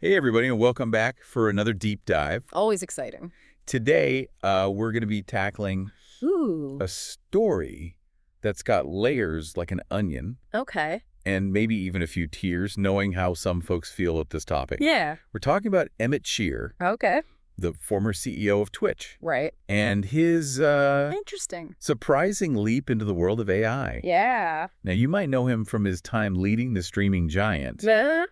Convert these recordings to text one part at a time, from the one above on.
Hey, everybody, and welcome back for another deep dive. Always exciting. Today, we're going to be tackling Ooh. a story that's got layers like an onion Okay. and maybe even a few tears, knowing how some folks feel at this topic. Yeah. We're talking about Emmett Shear, Okay. the former CEO of Twitch, Right. and his Interesting. surprising leap into the world of AI. Yeah. Now, you might know him from his time leading the streaming giant,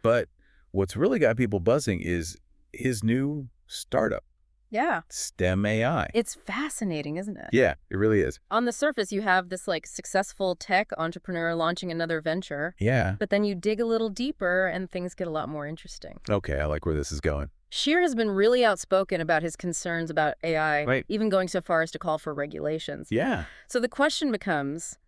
but what's really got people buzzing is his new startup, Yeah. STEM AI. It's fascinating, isn't it? Yeah, it really is. On the surface, you have this successful tech entrepreneur launching another venture, Yeah. but then you dig a little deeper and things get a lot more interesting. Okay, I like where this is going. Shear has been really outspoken about his concerns about AI, Right. even going so far as to call for regulations. Yeah. So the question becomes,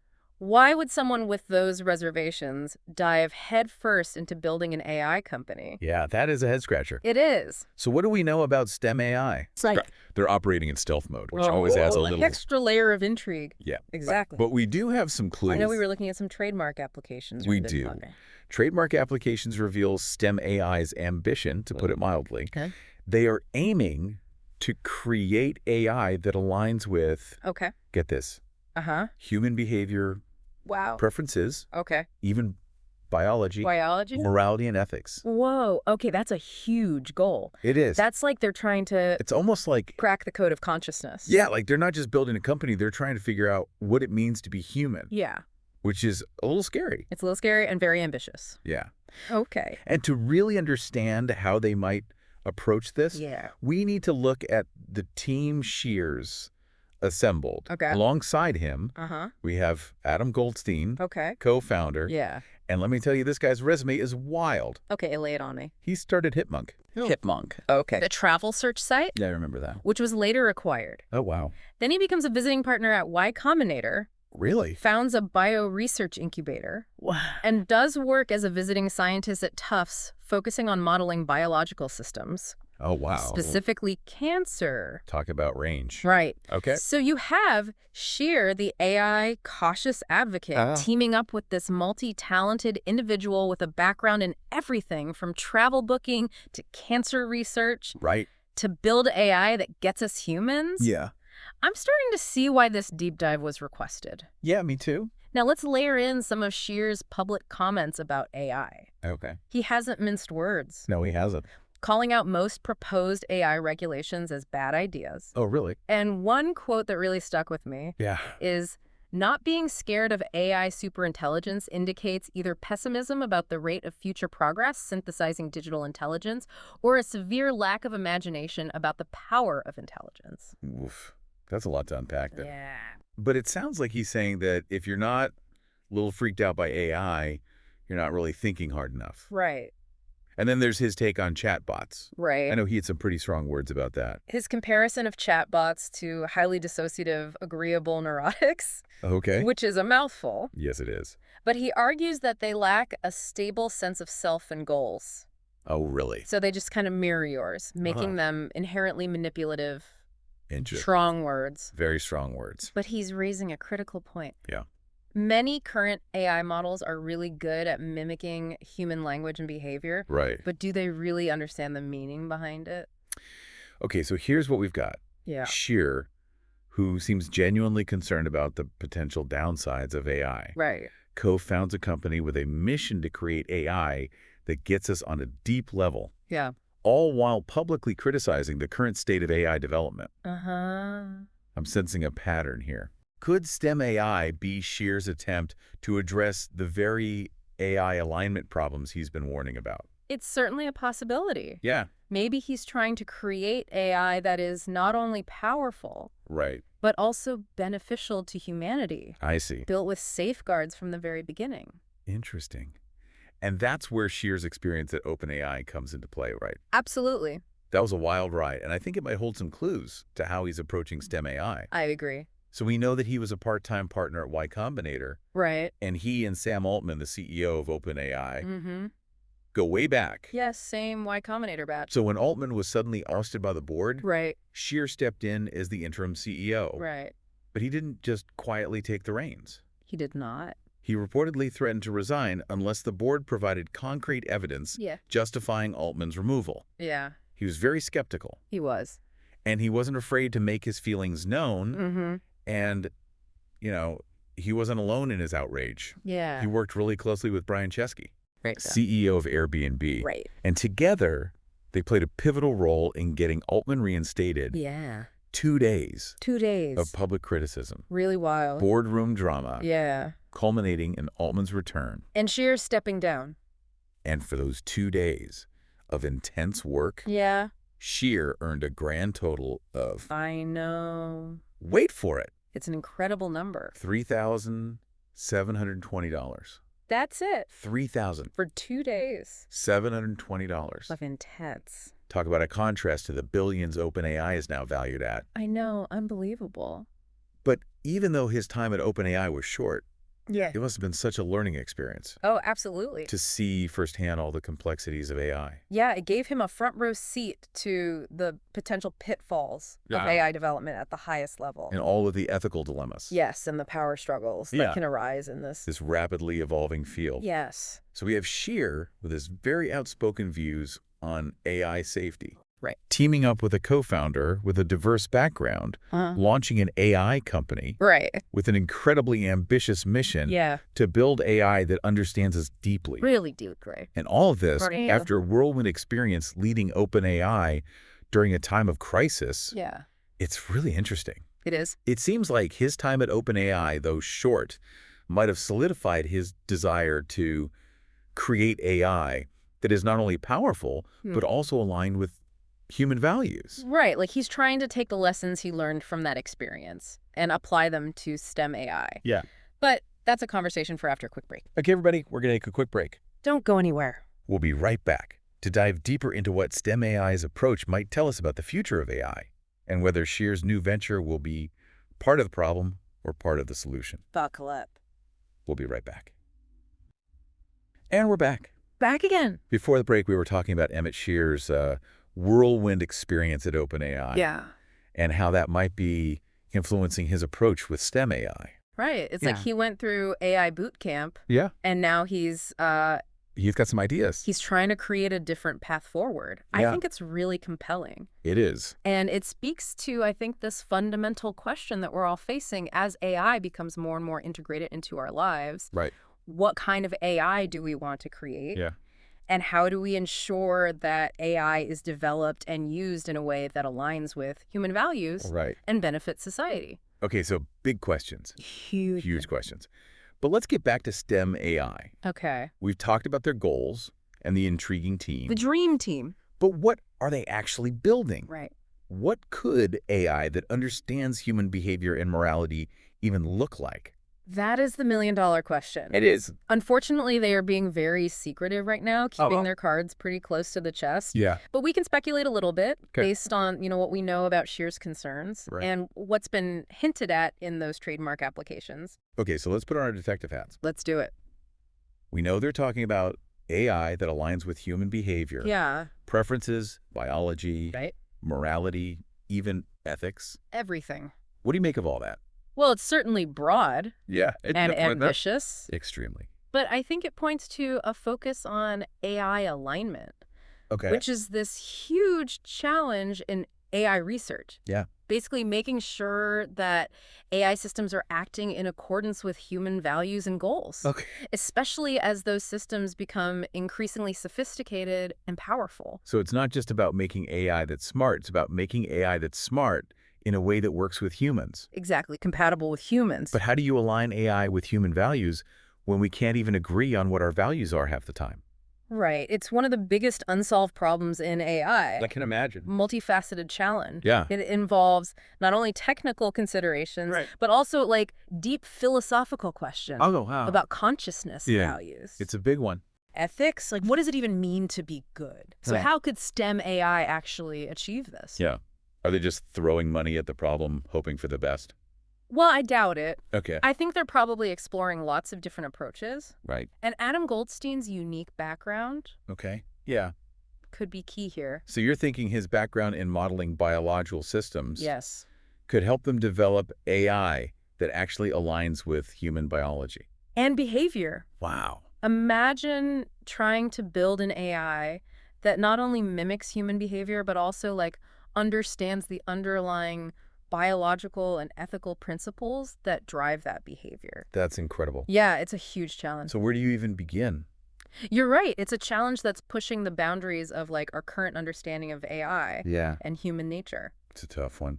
why would someone with those reservations dive headfirst into building an AI company? Yeah, that is a head scratcher. It is. So what do we know about STEM AI? It's like They're operating in stealth mode, which always adds a little extra layer of intrigue. Yeah. Exactly. But we do have some clues. I know we were looking at some trademark applications. We this do. Monday. Trademark applications reveal STEM AI's ambition, to put it mildly. Okay. They are aiming to create AI that aligns with, Okay. get this, Uh-huh. human behavior, Wow. preferences, Okay. even biology, Biology? morality, and ethics. Whoa. Okay, that's a huge goal. It is. That's like they're trying to It's almost like, crack the code of consciousness. yeah, like they're not just building a company, they're trying to figure out what it means to be human, Yeah. which is a little scary. It's a little scary and very ambitious. Yeah. Okay. And to really understand how they might approach this, Yeah. we need to look at the team Shears assembled. Okay. Alongside him, Uh-huh. we have Adam Goldstein, Okay. co-founder. Yeah. And let me tell you, this guy's resume is wild. Okay, lay it on me. He started Hipmunk. Hipmunk. Okay. The travel search site, Yeah, I remember that. which was later acquired. Oh, wow. Then he becomes a visiting partner at Y Combinator, Really? founds a bio-research incubator, Wow. and does work as a visiting scientist at Tufts, focusing on modeling biological systems, Oh, wow. specifically cancer. Talk about range. Right. Okay. So you have Shear, the AI cautious advocate, teaming up with this multi-talented individual with a background in everything from travel booking to cancer research Right. to build AI that gets us humans. Yeah. I'm starting to see why this deep dive was requested. Yeah, me too. Now let's layer in some of Shear's public comments about AI. Okay. He hasn't minced words, No, he hasn't. calling out most proposed AI regulations as bad ideas. Oh, really? And one quote that really stuck with me Yeah. is, "Not being scared of AI superintelligence indicates either pessimism about the rate of future progress synthesizing digital intelligence or a severe lack of imagination about the power of intelligence." Oof. That's a lot to unpack there. Yeah. But it sounds like he's saying that if you're not a little freaked out by AI, you're not really thinking hard enough. Right. And then there's his take on chatbots. Right. I know he had some pretty strong words about that. His comparison of chatbots to highly dissociative, agreeable neurotics, Okay. which is a mouthful, Yes, it is. but he argues that they lack a stable sense of self and goals. Oh, really? So they just kind of mirror yours, making them inherently manipulative, Interesting. strong words. Very strong words. But he's raising a critical point. Yeah. Many current AI models are really good at mimicking human language and behavior, Right. but do they really understand the meaning behind it? Okay, so here's what we've got. Yeah. Shear, who seems genuinely concerned about the potential downsides of AI, Right. co-founds a company with a mission to create AI that gets us on a deep level, Yeah. all while publicly criticizing the current state of AI development. Uh-huh. I'm sensing a pattern here. Could STEM AI be Shear's attempt to address the very AI alignment problems he's been warning about? It's certainly a possibility. Yeah. Maybe he's trying to create AI that is not only powerful, Right. but also beneficial to humanity, I see. built with safeguards from the very beginning. Interesting. And that's where Shear's experience at OpenAI comes into play, right? Absolutely. That was a wild ride, and I think it might hold some clues to how he's approaching STEM AI. I agree. So we know that he was a part-time partner at Y Combinator, Right. and he and Sam Altman, the CEO of OpenAI, Mm-hmm. go way back. Yes, same Y Combinator batch. So when Altman was suddenly ousted by the board, Right. Shear stepped in as the interim CEO. Right. But he didn't just quietly take the reins. He did not. He reportedly threatened to resign unless the board provided concrete evidence Yeah. justifying Altman's removal. Yeah, He was very skeptical, he was. and he wasn't afraid to make his feelings known, Mm-hmm. and, you know, he wasn't alone in his outrage. Yeah. He worked really closely with Brian Chesky, Right. CEO of Airbnb. Right. And together, they played a pivotal role in getting Altman reinstated. Yeah. 2 days 2 days. of public criticism, Really wild. boardroom drama, Yeah. culminating in Altman's return. And Shear stepping down. And for those 2 days of intense work, Yeah. Shear earned a grand total of, I know. wait for it, It's an incredible number. $3,720. That's it. $3,720. For 2 days. Of intense. Talk about a contrast to the billions OpenAI is now valued at. I know. Unbelievable. But even though his time at OpenAI was short, Yeah. it must have been such a learning experience Oh, absolutely. to see firsthand all the complexities of AI. Yeah, it gave him a front row seat to the potential pitfalls of Yeah. AI development at the highest level. And all of the ethical dilemmas. Yes, and the power struggles Yeah. that can arise in this. This rapidly evolving field. Yes. So we have Shear with his very outspoken views on AI safety. Right. Teaming up with a co-founder with a diverse background, launching an AI company Right. with an incredibly ambitious mission Yeah. to build AI that understands us deeply. Really deep, Greg. And all of this Right. after a whirlwind experience leading OpenAI during a time of crisis. Yeah. It's really interesting. It is. It seems like his time at OpenAI, though short, might have solidified his desire to create AI that is not only powerful, but also aligned with human values. Right. Like he's trying to take the lessons he learned from that experience and apply them to STEM AI. Yeah. But that's a conversation for after a quick break. Okay, everybody, we're going to take a quick break. Don't go anywhere. We'll be right back to dive deeper into what STEM AI's approach might tell us about the future of AI and whether Shear's new venture will be part of the problem or part of the solution. Buckle up. We'll be right back. And we're back. Back again. Before the break, we were talking about Emmett Shear's whirlwind experience at OpenAI. Yeah. And how that might be influencing his approach with STEM AI. Right. It's like he went through AI boot camp. Yeah. And now he's got some ideas. He's trying to create a different path forward. Yeah. I think it's really compelling. It is. And it speaks to, I think, this fundamental question that we're all facing as AI becomes more and more integrated into our lives. Right. What kind of AI do we want to create? Yeah. And how do we ensure that AI is developed and used in a way that aligns with human values Right. and benefits society? Okay, so big questions. Huge. Huge questions. But let's get back to STEM AI. Okay. We've talked about their goals and the intriguing team. The dream team. But what are they actually building? Right. What could AI that understands human behavior and morality even look like? That is the million-dollar question. It is. Unfortunately, they are being very secretive right now, keeping their cards pretty close to the chest. Yeah. But we can speculate a little bit Okay. based on, what we know about Shear's concerns Right. and what's been hinted at in those trademark applications. Okay, so let's put on our detective hats. Let's do it. We know they're talking about AI that aligns with human behavior. Yeah. Preferences, biology, Right. morality, even ethics. Everything. What do you make of all that? Well, it's certainly broad Yeah. and ambitious, Extremely. but I think it points to a focus on AI alignment, Okay. which is this huge challenge in AI research. Yeah. Basically making sure that AI systems are acting in accordance with human values and goals, Okay. especially as those systems become increasingly sophisticated and powerful. So it's not just about making AI that's smart. It's about making AI that's smart in a way that works with humans. Exactly, compatible with humans. But how do you align AI with human values when we can't even agree on what our values are half the time? Right. It's one of the biggest unsolved problems in AI. I can imagine. Multifaceted challenge. Yeah. It involves not only technical considerations, Right. but also like deep philosophical questions Oh, wow. about consciousness Yeah. values. It's a big one. Ethics. Like, what does it even mean to be good? So Right. how could STEM AI actually achieve this? Yeah. Are they just throwing money at the problem, hoping for the best? Well, I doubt it. Okay. I think they're probably exploring lots of different approaches. Right. And Adam Goldstein's unique background Okay. Yeah. could be key here. So you're thinking his background in modeling biological systems Yes. could help them develop AI that actually aligns with human biology. and behavior. Wow. Imagine trying to build an AI that not only mimics human behavior, but also like understands the underlying biological and ethical principles that drive that behavior. That's incredible. Yeah, it's a huge challenge. So where do you even begin? You're right. It's a challenge that's pushing the boundaries of like our current understanding of AI Yeah, and human nature. it's a tough one.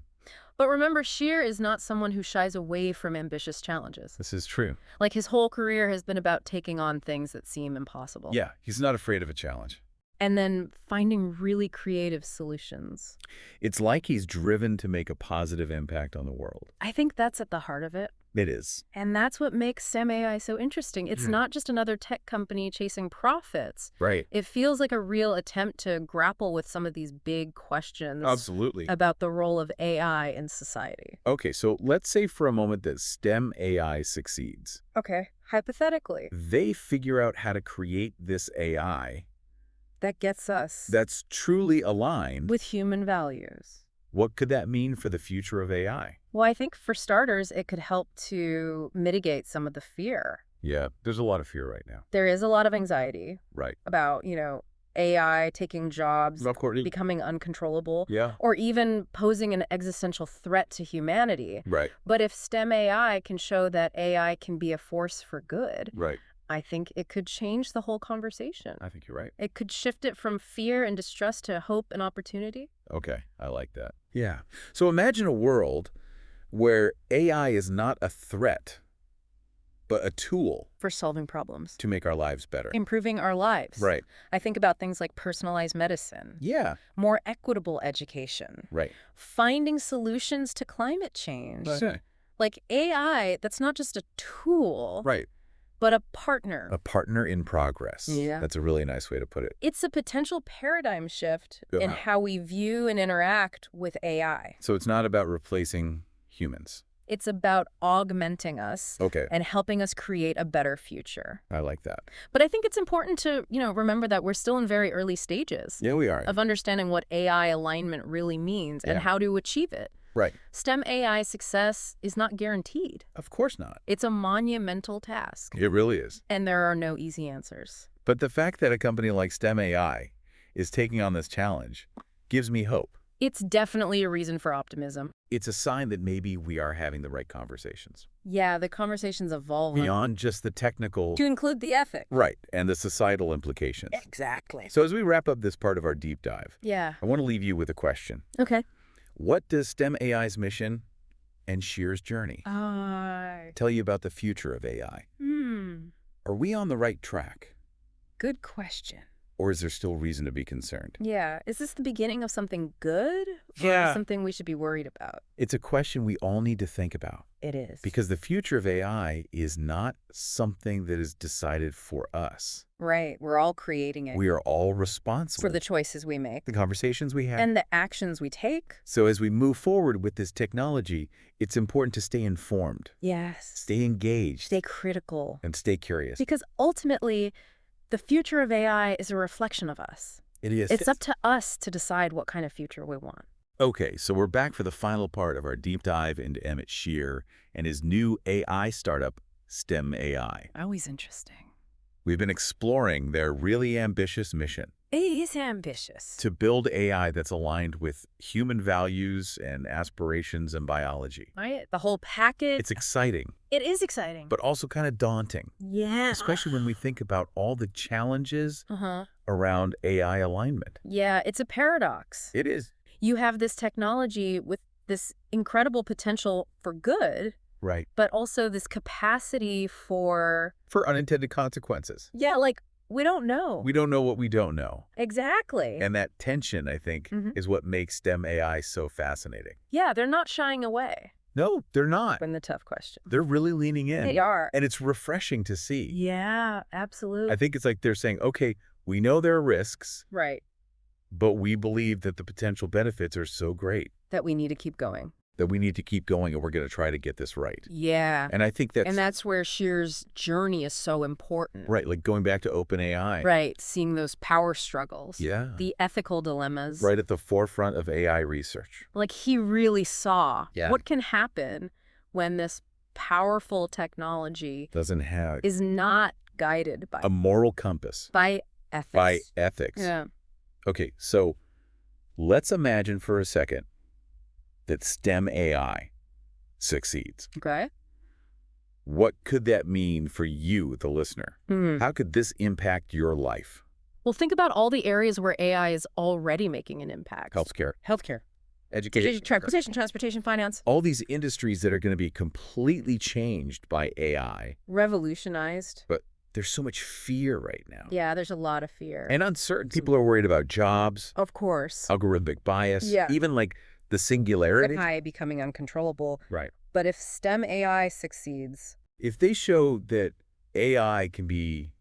But remember, Shear is not someone who shies away from ambitious challenges. This is true. Like his whole career has been about taking on things that seem impossible. Yeah, he's not afraid of a challenge. And then finding really creative solutions. It's like he's driven to make a positive impact on the world. I think that's at the heart of it. It is. And that's what makes STEM AI so interesting. It's not just another tech company chasing profits. Right. It feels like a real attempt to grapple with some of these big questions Absolutely. about the role of AI in society. Okay, so let's say for a moment that STEM AI succeeds. Okay. Hypothetically, They figure out how to create this AI that gets us that's truly aligned. with human values. What could that mean for the future of AI? Well, I think for starters, it could help to mitigate some of the fear. Yeah, there's a lot of fear right now. There is a lot of anxiety Right. about, AI taking jobs, Of course. becoming uncontrollable, Yeah. or even posing an existential threat to humanity. Right. But if STEM AI can show that AI can be a force for good, Right. I think it could change the whole conversation. I think you're right. It could shift it from fear and distrust to hope and opportunity. Okay, I like that. Yeah. So imagine a world where AI is not a threat, but a tool For solving problems. to make our lives better. Improving our lives. Right. I think about things like personalized medicine, Yeah. more equitable education, Right. finding solutions to climate change. Okay. Like AI, that's not just a tool, Right. but a partner. A partner in progress. Yeah. That's a really nice way to put it. It's a potential paradigm shift in Yeah. how we view and interact with AI. So it's not about replacing humans. It's about augmenting us Okay. and helping us create a better future. I like that. But I think it's important to, remember that we're still in very early stages Yeah, we are. of understanding what AI alignment really means and Yeah. how to achieve it. Right. STEM AI success is not guaranteed. Of course not. It's a monumental task, It really is. and there are no easy answers. But the fact that a company like STEM AI is taking on this challenge gives me hope. It's definitely a reason for optimism. It's a sign that maybe we are having the right conversations. Yeah, the conversation's evolving. Beyond just the technical... To include the ethic. Right, and the societal implications. Exactly. So as we wrap up this part of our deep dive, Yeah. I want to leave you with a question. Okay. What does STEM AI's mission and Shear's journey tell you about the future of AI? Are we on the right track? Good question. Or is there still reason to be concerned? Yeah. Is this the beginning of something good? Yeah. Or something we should be worried about? It's a question we all need to think about. It is. Because the future of AI is not something that is decided for us. Right. We're all creating it. We are all responsible For the choices we make. the conversations we have. And the actions we take. So as we move forward with this technology, it's important to stay informed, Yes. stay engaged, Stay critical. and stay curious. Because ultimately, the future of AI is a reflection of us. It is. It's up to us to decide what kind of future we want. Okay, so we're back for the final part of our deep dive into Emmett Shear and his new AI startup, STEM AI. Always interesting. We've been exploring their really ambitious mission It is ambitious. to build AI that's aligned with human values and aspirations and biology. Right? The whole package. It's exciting, It is exciting. but also kind of daunting, yeah. especially when we think about all the challenges Uh-huh. around AI alignment. Yeah, it's a paradox. It is. You have this technology with this incredible potential for good, Right. but also this capacity for, For unintended consequences. we don't know. We don't know what we don't know. Exactly. And that tension, I think, Mhm. is what makes STEM AI so fascinating. Yeah, they're not shying away No, they're not. from the tough question. They're really leaning in. They are. And it's refreshing to see. Yeah, absolutely. I think it's like they're saying, okay, we know there are risks, Right. but we believe that the potential benefits are so great That we need to keep going. that we need to keep going and we're going to try to get this right. Yeah. And I think that's, And that's where Shear's journey is so important. right, like going back to OpenAI. Right. Seeing those power struggles. Yeah. The ethical dilemmas. Right at the forefront of AI research. Like he really saw Yeah. what can happen when this powerful technology Doesn't have is not guided by a moral compass, ethics. by ethics. Yeah. Okay, so let's imagine for a second that STEM AI succeeds. Okay. What could that mean for you, the listener? How could this impact your life? Well, think about all the areas where AI is already making an impact. Healthcare, Healthcare, education, transportation, finance. all these industries that are going to be completely changed by AI. Revolutionized. But there's so much fear right now. Yeah, there's a lot of fear. And uncertainty. People are worried about jobs, Of course. algorithmic bias, Yeah. even like the singularity. AI becoming uncontrollable. Right. But if STEM AI succeeds, If they show that AI can be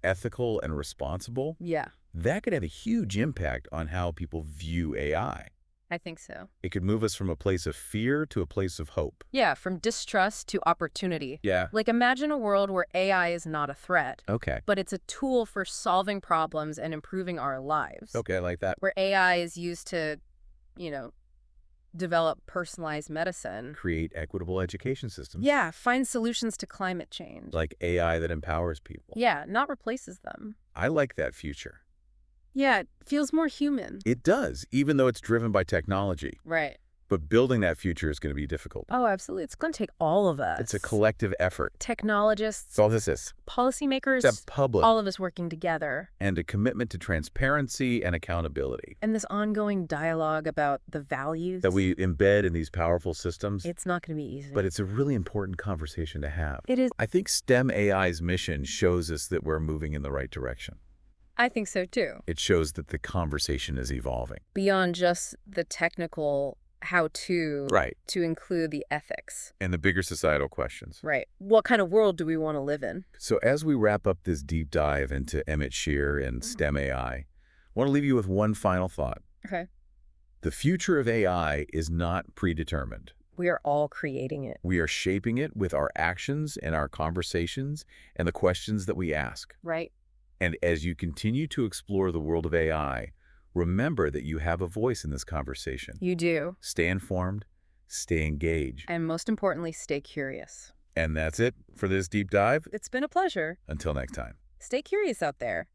ethical and responsible, yeah, that could have a huge impact on how people view AI. I think so. It could move us from a place of fear to a place of hope. Yeah, from distrust to opportunity. Yeah. Like imagine a world where AI is not a threat, Okay. but it's a tool for solving problems and improving our lives. Okay, I like that. Where AI is used to, develop personalized medicine. Create equitable education systems. Yeah, find solutions to climate change. Like AI that empowers people. Yeah, not replaces them. I like that future. Yeah, it feels more human. It does, even though it's driven by technology. Right. But building that future is going to be difficult. Oh, absolutely. It's going to take all of us. It's a collective effort. Technologists, That's all this is. policymakers, It's a public all of us working together. and a commitment to transparency and accountability And this ongoing dialogue about the values. that we embed in these powerful systems. It's not going to be easy. But it's a really important conversation to have. It is. I think STEM AI's mission shows us that we're moving in the right direction. I think so, too. It shows that the conversation is evolving. Beyond just the technical how-to. Right. To include the ethics. And the bigger societal questions. Right. What kind of world do we want to live in? So as we wrap up this deep dive into Emmett Shear and STEM AI, I want to leave you with one final thought. Okay. The future of AI is not predetermined. We are all creating it. We are shaping it with our actions and our conversations and the questions that we ask. Right. And as you continue to explore the world of AI, remember that you have a voice in this conversation. You do. Stay informed, stay engaged. And most importantly, stay curious. And that's it for this deep dive. It's been a pleasure. Until next time. Stay curious out there.